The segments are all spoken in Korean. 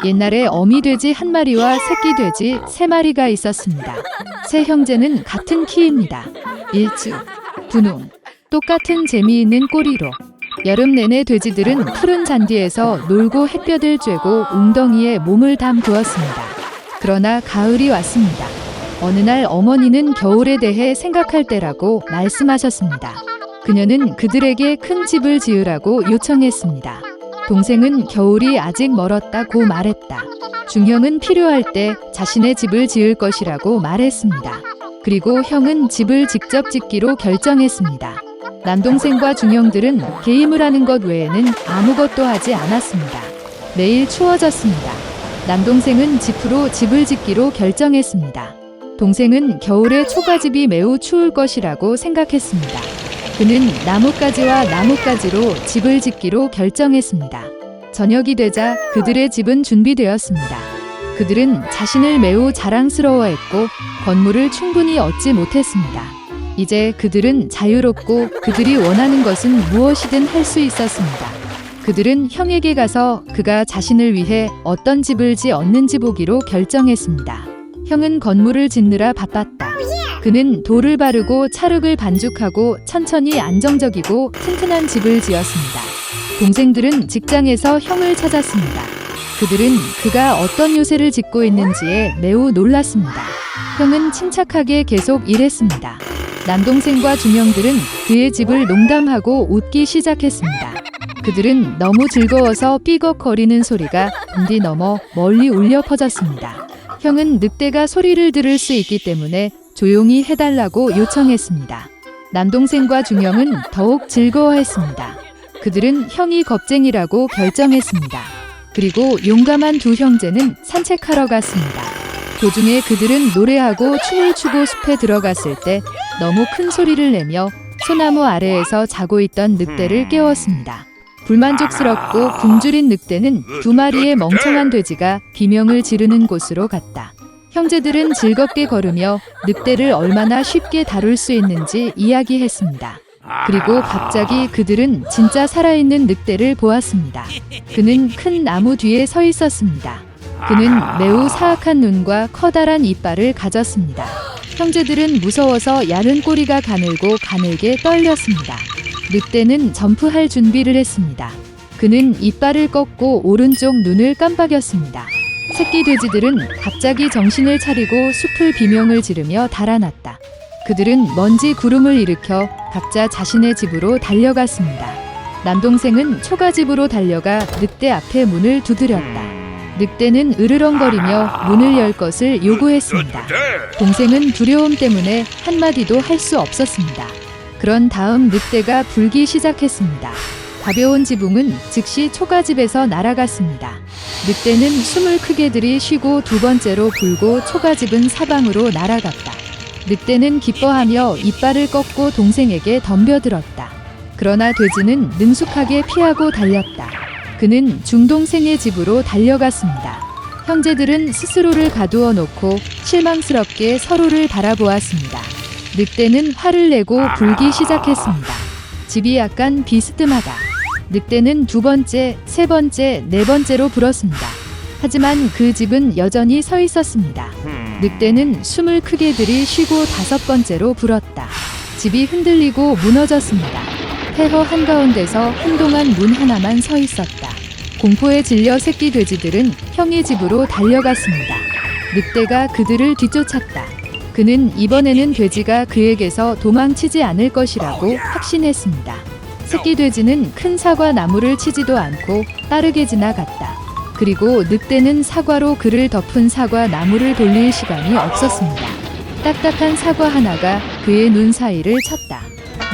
옛날에 어미 돼지 한 마리와 새끼 돼지 세 마리가 있었습니다. 세 형제는 같은 키입니다. 일찍, 분홍, 똑같은 재미있는 꼬리로 여름 내내 돼지들은 푸른 잔디에서 놀고 햇볕을 쬐고 웅덩이에 몸을 담그었습니다. 그러나 가을이 왔습니다. 어느 날 어머니는 겨울에 대해 생각할 때라고 말씀하셨습니다. 그녀는 그들에게 큰 집을 지으라고 요청했습니다. 동생은 겨울이 아직 멀었다고 말했다. 중형은 필요할 때 자신의 집을 지을 것이라고 말했습니다. 그리고 형은 집을 직접 짓기로 결정했습니다. 남동생과 중형들은 게임을 하는 것 외에는 아무것도 하지 않았습니다. 매일 추워졌습니다. 남동생은 지프로 집을 짓기로 결정했습니다. 동생은 겨울에 초가집이 매우 추울 것이라고 생각했습니다. 그는 나뭇가지와 나뭇가지로 집을 짓기로 결정했습니다. 저녁이 되자 그들의 집은 준비되었습니다. 그들은 자신을 매우 자랑스러워했고 건물을 충분히 얻지 못했습니다. 이제 그들은 자유롭고 그들이 원하는 것은 무엇이든 할 수 있었습니다. 그들은 형에게 가서 그가 자신을 위해 어떤 집을 지었는지 보기로 결정했습니다. 형은 건물을 짓느라 바빴다. 그는 돌을 바르고 찰흙을 반죽하고 천천히 안정적이고 튼튼한 집을 지었습니다. 동생들은 직장에서 형을 찾았습니다. 그들은 그가 어떤 요새를 짓고 있는지에 매우 놀랐습니다. 형은 침착하게 계속 일했습니다. 남동생과 중형들은 그의 집을 농담하고 웃기 시작했습니다. 그들은 너무 즐거워서 삐걱거리는 소리가 빈디 넘어 멀리 울려 퍼졌습니다. 형은 늑대가 소리를 들을 수 있기 때문에 조용히 해달라고 요청했습니다. 남동생과 중형은 더욱 즐거워했습니다. 그들은 형이 겁쟁이라고 결정했습니다. 그리고 용감한 두 형제는 산책하러 갔습니다. 도중에 그들은 노래하고 춤을 추고 숲에 들어갔을 때 너무 큰 소리를 내며 소나무 아래에서 자고 있던 늑대를 깨웠습니다. 불만족스럽고 굶주린 늑대는 두 마리의 멍청한 돼지가 비명을 지르는 곳으로 갔다. 형제들은 즐겁게 걸으며 늑대를 얼마나 쉽게 다룰 수 있는지 이야기했습니다. 그리고 갑자기 그들은 진짜 살아있는 늑대를 보았습니다. 그는 큰 나무 뒤에 서 있었습니다. 그는 매우 사악한 눈과 커다란 이빨을 가졌습니다. 형제들은 무서워서 야른 꼬리가 가늘고 가늘게 떨렸습니다. 늑대는 점프할 준비를 했습니다. 그는 이빨을 꺾고 오른쪽 눈을 깜빡였습니다. 새끼 돼지들은 갑자기 정신을 차리고 숲을 비명을 지르며 달아났다. 그들은 먼지 구름을 일으켜 각자 자신의 집으로 달려갔습니다. 남동생은 초가집으로 달려가 늑대 앞에 문을 두드렸다. 늑대는 으르렁거리며 문을 열 것을 요구했습니다. 동생은 두려움 때문에 한마디도 할 수 없었습니다. 그런 다음 늑대가 불기 시작했습니다. 가벼운 지붕은 즉시 초가집에서 날아갔습니다. 늑대는 숨을 크게 들이쉬고 두 번째로 불고 초가집은 사방으로 날아갔다. 늑대는 기뻐하며 이빨을 꺾고 동생에게 덤벼들었다. 그러나 돼지는 능숙하게 피하고 달렸다. 그는 중동생의 집으로 달려갔습니다. 형제들은 스스로를 가두어 놓고 실망스럽게 서로를 바라보았습니다. 늑대는 화를 내고 불기 시작했습니다. 집이 약간 비스듬하다. 늑대는 두 번째, 세 번째, 네 번째로 불었습니다. 하지만 그 집은 여전히 서 있었습니다. 늑대는 숨을 크게 들이쉬고 다섯 번째로 불었다. 집이 흔들리고 무너졌습니다. 폐허 한가운데서 한동안 문 하나만 서 있었다. 공포에 질려 새끼 돼지들은 형의 집으로 달려갔습니다. 늑대가 그들을 뒤쫓았다. 그는 이번에는 돼지가 그에게서 도망치지 않을 것이라고 확신했습니다. 새끼 돼지는 큰 사과 나무를 치지도 않고 빠르게 지나갔다. 그리고 늑대는 사과로 그를 덮은 사과 나무를 돌릴 시간이 없었습니다. 딱딱한 사과 하나가 그의 눈 사이를 쳤다.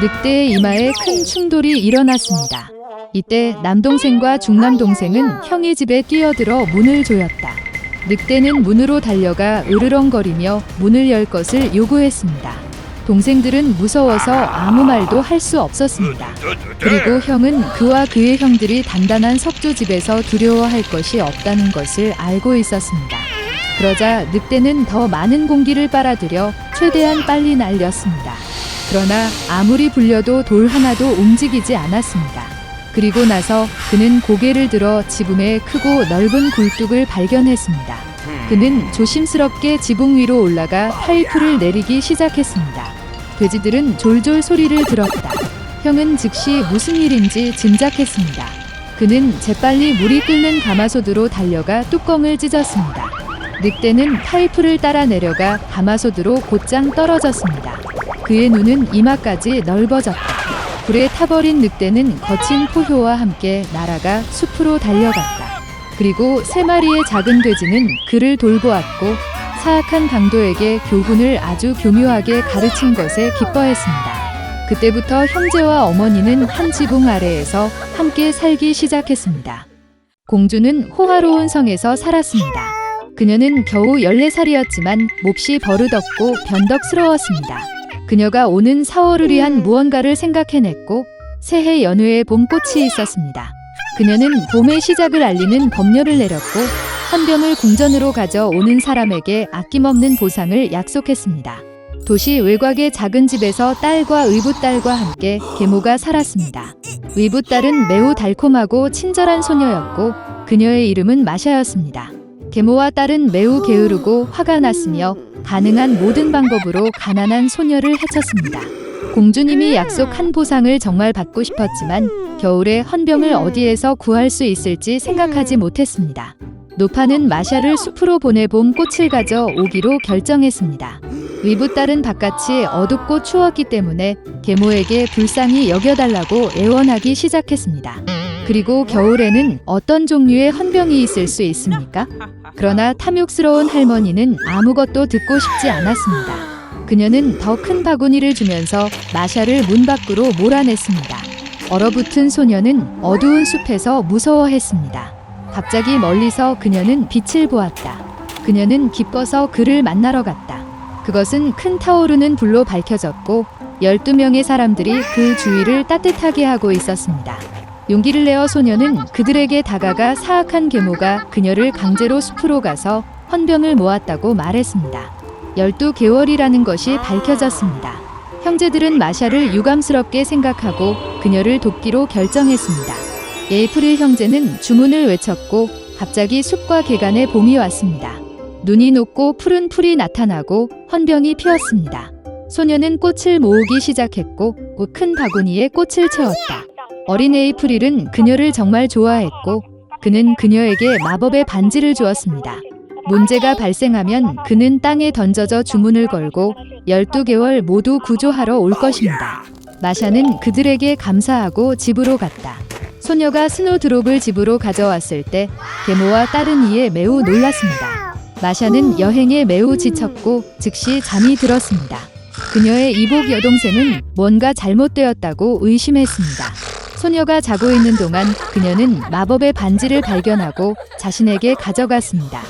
늑대의 이마에 큰 충돌이 일어났습니다. 이때 남동생과 중남동생은 형의 집에 뛰어들어 문을 조였다. 늑대는 문으로 달려가 으르렁거리며 문을 열 것을 요구했습니다. 동생들은 무서워서 아무 말도 할 수 없었습니다. 그리고 형은 그와 그의 형들이 단단한 석조집에서 두려워할 것이 없다는 것을 알고 있었습니다. 그러자 늑대는 더 많은 공기를 빨아들여 최대한 빨리 날렸습니다. 그러나 아무리 불려도 돌 하나도 움직이지 않았습니다. 그리고 나서 그는 고개를 들어 지붕에 크고 넓은 굴뚝을 발견했습니다. 그는 조심스럽게 지붕 위로 올라가 파이프를 내리기 시작했습니다. 돼지들은 졸졸 소리를 들었다. 형은 즉시 무슨 일인지 짐작했습니다. 그는 재빨리 물이 끓는 가마솥으로 달려가 뚜껑을 찢었습니다. 늑대는 파이프를 따라 내려가 가마솥으로 곧장 떨어졌습니다. 그의 눈은 이마까지 넓어졌다. 불에 타버린 늑대는 거친 포효와 함께 날아가 숲으로 달려갔다. 그리고 3마리의 작은 돼지는 그를 돌보았고 사악한 강도에게 교훈을 아주 교묘하게 가르친 것에 기뻐했습니다. 그때부터 형제와 어머니는 한 지붕 아래에서 함께 살기 시작했습니다. 공주는 호화로운 성에서 살았습니다. 그녀는 겨우 14살이었지만 몹시 버릇없고 변덕스러웠습니다. 그녀가 오는 4월을 위한 무언가를 생각해냈고 새해 연회에 봄꽃이 있었습니다. 그녀는 봄의 시작을 알리는 법률을 내렸고 헌병을 궁전으로 가져오는 사람에게 아낌없는 보상을 약속했습니다. 도시 외곽의 작은 집에서 딸과 의붓딸과 함께 계모가 살았습니다. 의붓딸은 매우 달콤하고 친절한 소녀였고 그녀의 이름은 마샤였습니다. 계모와 딸은 매우 게으르고 화가 났으며 가능한 모든 방법으로 가난한 소녀를 해쳤습니다. 공주님이 약속한 보상을 정말 받고 싶었지만 겨울에 헌병을 어디에서 구할 수 있을지 생각하지 못했습니다. 노파는 마샤를 숲으로 보내 봄 꽃을 가져 오기로 결정했습니다. 의붓딸은 바깥이 어둡고 추웠기 때문에 계모에게 불쌍히 여겨달라고 애원하기 시작했습니다. 그리고 겨울에는 어떤 종류의 헌병이 있을 수 있습니까? 그러나 탐욕스러운 할머니는 아무것도 듣고 싶지 않았습니다. 그녀는 더 큰 바구니를 주면서 마샤를 문 밖으로 몰아냈습니다. 얼어붙은 소녀는 어두운 숲에서 무서워했습니다. 갑자기 멀리서 그녀는 빛을 보았다. 그녀는 기뻐서 그를 만나러 갔다. 그것은 큰 타오르는 불로 밝혀졌고 12명의 사람들이 그 주위를 따뜻하게 하고 있었습니다. 용기를 내어 소녀는 그들에게 다가가 사악한 계모가 그녀를 강제로 숲으로 가서 헌병을 모았다고 말했습니다. 12개월이라는 것이 밝혀졌습니다. 형제들은 마샤를 유감스럽게 생각하고 그녀를 돕기로 결정했습니다. 에이프릴 형제는 주문을 외쳤고 갑자기 숲과 개간에 봄이 왔습니다. 눈이 녹고 푸른 풀이 나타나고 헌병이 피었습니다. 소녀는 꽃을 모으기 시작했고 큰 바구니에 꽃을 채웠다. 어린 에이프릴은 그녀를 정말 좋아했고 그는 그녀에게 마법의 반지를 주었습니다. 문제가 발생하면 그는 땅에 던져져 주문을 걸고 12개월 모두 구조하러 올 것입니다. 마샤는 그들에게 감사하고 집으로 갔다. 소녀가 스노드롭을 집으로 가져왔을 때 계모와 딸은 이에 매우 놀랐습니다. 마샤는 여행에 매우 지쳤고 즉시 잠이 들었습니다. 그녀의 이복 여동생은 뭔가 잘못되었다고 의심했습니다. 소녀가 자고 있는 동안 그녀는 마법의 반지를 발견하고 자신에게 가져갔습니다.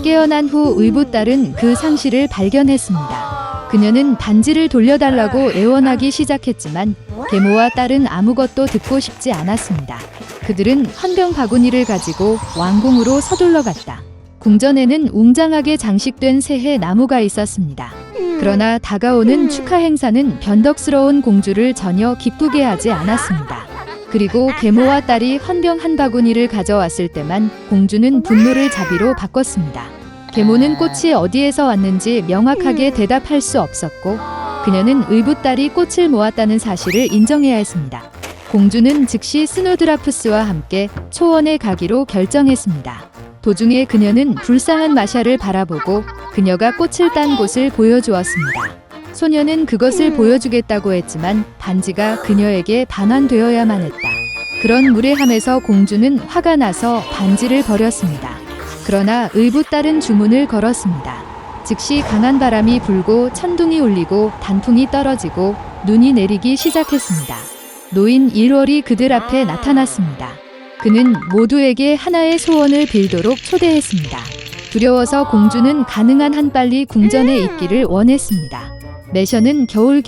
깨어난 후 의붓딸은 그 상실을 발견했습니다. 그녀는 반지를 돌려달라고 애원하기 시작했지만 계모와 딸은 아무것도 듣고 싶지 않았습니다. 그들은 헌병 바구니를 가지고 왕궁으로 서둘러 갔다. 궁전에는 웅장하게 장식된 새해 나무가 있었습니다. 그러나 다가오는 축하 행사는 변덕스러운 공주를 전혀 기쁘게 하지 않았습니다. 그리고 계모와 딸이 헌병 한 바구니를 가져왔을 때만 공주는 분노를 자비로 바꿨습니다. 계모는 꽃이 어디에서 왔는지 명확하게 대답할 수 없었고 그녀는 의붓딸이 꽃을 모았다는 사실을 인정해야 했습니다. 공주는 즉시 스노드라프스와 함께 초원에 가기로 결정했습니다. 도중에 그녀는 불쌍한 마샤를 바라보고 그녀가 꽃을 딴 곳을 보여주었습니다. 소녀는 그것을 보여주겠다고 했지만 반지가 그녀에게 반환되어야만 했다. 그런 무례함에서 공주는 화가 나서 반지를 버렸습니다. 그러나 의붓딸은 주문을 걸었습니다. 즉시 강한 바람이 불고 천둥이 울리고 단풍이 떨어지고 눈이 내리기 시작했습니다. 노인 1월이 그들 앞에 나타났습니다. 그는 모두에게 하나의 소원을 빌도록 초대했습니다. 두려워서 공주는 가능한 한 빨리 궁전에 있기를 원했습니다. 매셔는 겨울,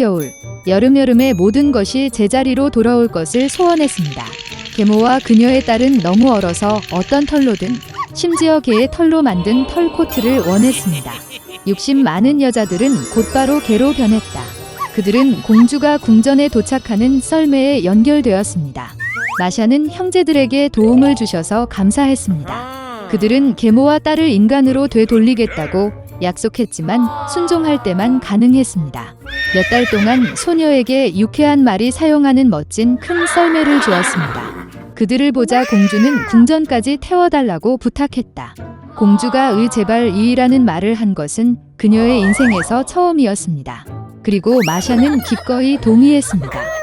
여름의 모든 것이 제자리로 돌아올 것을 소원했습니다. 계모와 그녀의 딸은 너무 얼어서 어떤 털로든 심지어 개의 털로 만든 털 코트를 원했습니다. 욕심 많은 여자들은 곧바로 개로 변했다. 그들은 공주가 궁전에 도착하는 썰매에 연결되었습니다. 마샤는 형제들에게 도움을 주셔서 감사했습니다. 그들은 계모와 딸을 인간으로 되돌리겠다고 약속했지만 순종할 때만 가능했습니다. 몇 달 동안 소녀에게 유쾌한 말이 사용하는 멋진 큰 썰매를 주었습니다. 그들을 보자 공주는 궁전까지 태워달라고 부탁했다. 공주가 제발 이이라는 말을 한 것은 그녀의 인생에서 처음이었습니다. 그리고 마샤는 기꺼이 동의했습니다.